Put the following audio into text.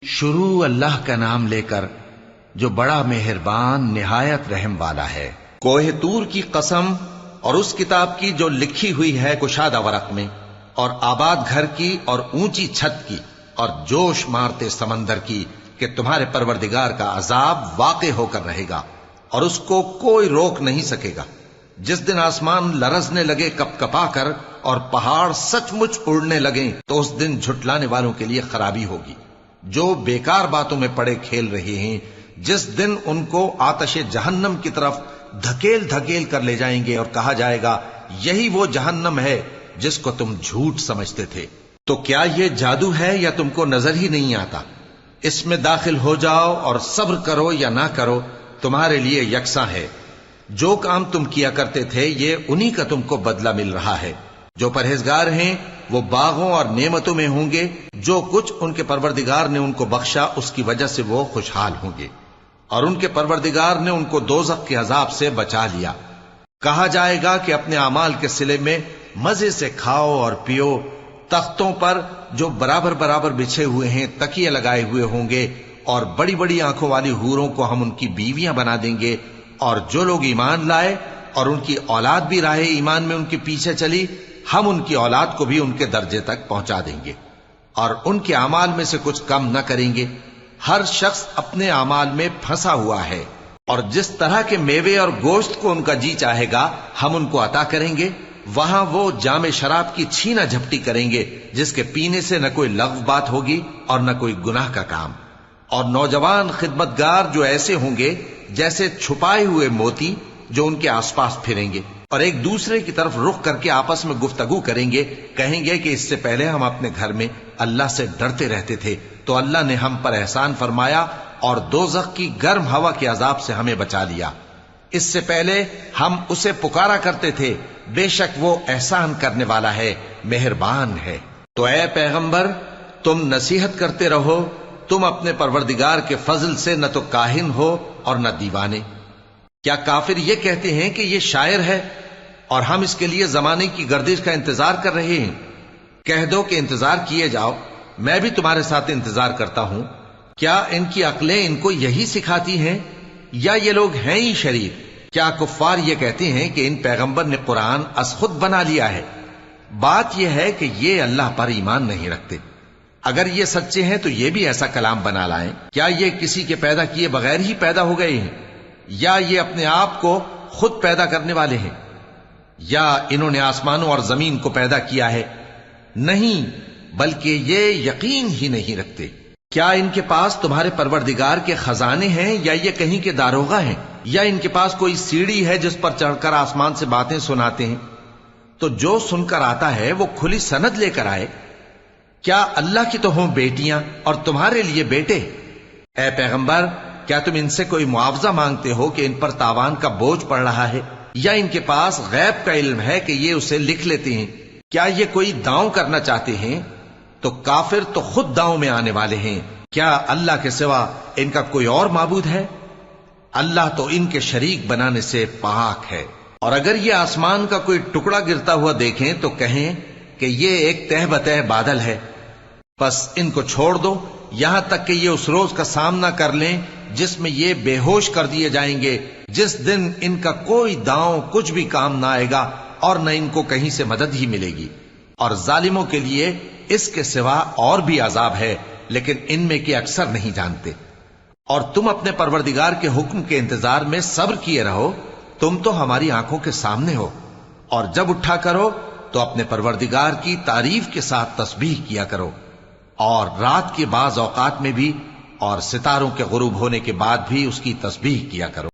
شروع اللہ کا نام لے کر جو بڑا مہربان نہایت رحم والا ہے۔ کوہ طور کی قسم اور اس کتاب کی جو لکھی ہوئی ہے کشادہ ورق میں، اور آباد گھر کی اور اونچی چھت کی، اور جوش مارتے سمندر کی کہ تمہارے پروردگار کا عذاب واقع ہو کر رہے گا اور اس کو کوئی روک نہیں سکے گا۔ جس دن آسمان لرزنے لگے کپ کپا کر اور پہاڑ سچ مچ اڑنے لگیں تو اس دن جھٹلانے والوں کے لیے خرابی ہوگی، جو بیکار باتوں میں پڑے کھیل رہے ہیں۔ جس دن ان کو آتش جہنم کی طرف دھکیل دھکیل کر لے جائیں گے اور کہا جائے گا یہی وہ جہنم ہے جس کو تم جھوٹ سمجھتے تھے۔ تو کیا یہ جادو ہے یا تم کو نظر ہی نہیں آتا؟ اس میں داخل ہو جاؤ اور صبر کرو یا نہ کرو تمہارے لیے یکساں ہے۔ جو کام تم کیا کرتے تھے یہ انہی کا تم کو بدلہ مل رہا ہے۔ جو پرہیزگار ہیں وہ باغوں اور نعمتوں میں ہوں گے، جو کچھ ان کے پروردگار نے ان کو بخشا اس کی وجہ سے وہ خوشحال ہوں گے، اور ان کے پروردگار نے ان کو دوزخ کے عذاب سے بچا لیا۔ کہا جائے گا کہ اپنے اعمال کے صلے میں مزے سے کھاؤ اور پیو، تختوں پر جو برابر برابر بچھے ہوئے ہیں تکیے لگائے ہوئے ہوں گے، اور بڑی بڑی آنکھوں والی حوروں کو ہم ان کی بیویاں بنا دیں گے۔ اور جو لوگ ایمان لائے اور ان کی اولاد بھی راہ ایمان میں ان کے پیچھے چلی، ہم ان کی اولاد کو بھی ان کے درجے تک پہنچا دیں گے اور ان کے اعمال میں سے کچھ کم نہ کریں گے۔ ہر شخص اپنے اعمال میں پھنسا ہوا ہے، اور جس طرح کے میوے اور گوشت کو ان کا جی چاہے گا ہم ان کو عطا کریں گے۔ وہاں وہ جام شراب کی چھینا جھپٹی کریں گے جس کے پینے سے نہ کوئی لغو بات ہوگی اور نہ کوئی گناہ کا کام۔ اور نوجوان خدمتگار جو ایسے ہوں گے جیسے چھپائے ہوئے موتی جو ان کے آس پاس پھریں گے، اور ایک دوسرے کی طرف رخ کر کے آپس میں گفتگو کریں گے، کہیں گے کہ اس سے پہلے ہم اپنے گھر میں اللہ سے ڈرتے رہتے تھے تو اللہ نے ہم پر احسان فرمایا اور دوزخ کی گرم ہوا کے عذاب سے ہمیں بچا لیا۔ اس سے پہلے ہم اسے پکارا کرتے تھے، بے شک وہ احسان کرنے والا ہے، مہربان ہے۔ تو اے پیغمبر تم نصیحت کرتے رہو، تم اپنے پروردگار کے فضل سے نہ تو کاہن ہو اور نہ دیوانے۔ کیا کافر یہ کہتے ہیں کہ یہ شاعر ہے اور ہم اس کے لیے زمانے کی گردش کا انتظار کر رہے ہیں؟ کہہ دو کہ انتظار کیے جاؤ، میں بھی تمہارے ساتھ انتظار کرتا ہوں۔ کیا ان کی عقلیں ان کو یہی سکھاتی ہیں یا یہ لوگ ہیں ہی شریر؟ کیا کفار یہ کہتے ہیں کہ ان پیغمبر نے قرآن از خود بنا لیا ہے؟ بات یہ ہے کہ یہ اللہ پر ایمان نہیں رکھتے۔ اگر یہ سچے ہیں تو یہ بھی ایسا کلام بنا لائیں۔ کیا یہ کسی کے پیدا کیے بغیر ہی پیدا ہو گئے ہیں، یا یہ اپنے آپ کو خود پیدا کرنے والے ہیں، یا انہوں نے آسمانوں اور زمین کو پیدا کیا ہے؟ نہیں، بلکہ یہ یقین ہی نہیں رکھتے۔ کیا ان کے پاس تمہارے پروردگار کے خزانے ہیں یا یہ کہیں کے داروغہ ہیں، یا ان کے پاس کوئی سیڑھی ہے جس پر چڑھ کر آسمان سے باتیں سناتے ہیں؟ تو جو سن کر آتا ہے وہ کھلی سند لے کر آئے۔ کیا اللہ کی تو ہوں بیٹیاں اور تمہارے لیے بیٹے؟ اے پیغمبر کیا تم ان سے کوئی معاوضہ مانگتے ہو کہ ان پر تاوان کا بوجھ پڑ رہا ہے، یا ان کے پاس غیب کا علم ہے کہ یہ اسے لکھ لیتے ہیں؟ کیا یہ کوئی داؤں کرنا چاہتے ہیں؟ تو کافر تو خود داؤں میں آنے والے ہیں۔ کیا اللہ کے سوا ان کا کوئی اور معبود ہے؟ اللہ تو ان کے شریک بنانے سے پاک ہے۔ اور اگر یہ آسمان کا کوئی ٹکڑا گرتا ہوا دیکھیں تو کہیں کہ یہ ایک تہ بتہ بادل ہے، بس ان کو چھوڑ دو یہاں تک کہ یہ اس روز کا سامنا کر لیں جس میں یہ بے ہوش کر دیے جائیں گے، جس دن ان کا کوئی داؤں کچھ بھی کام نہ آئے گا اور نہ ان کو کہیں سے مدد ہی ملے گی۔ اور ظالموں کے لیے اس کے سوا اور بھی عذاب ہے، لیکن ان میں کے اکثر نہیں جانتے۔ اور تم اپنے پروردگار کے حکم کے انتظار میں صبر کیے رہو، تم تو ہماری آنکھوں کے سامنے ہو۔ اور جب اٹھا کرو تو اپنے پروردگار کی تعریف کے ساتھ تسبیح کیا کرو، اور رات کے بعض اوقات میں بھی اور ستاروں کے غروب ہونے کے بعد بھی اس کی تسبیح کیا کرو۔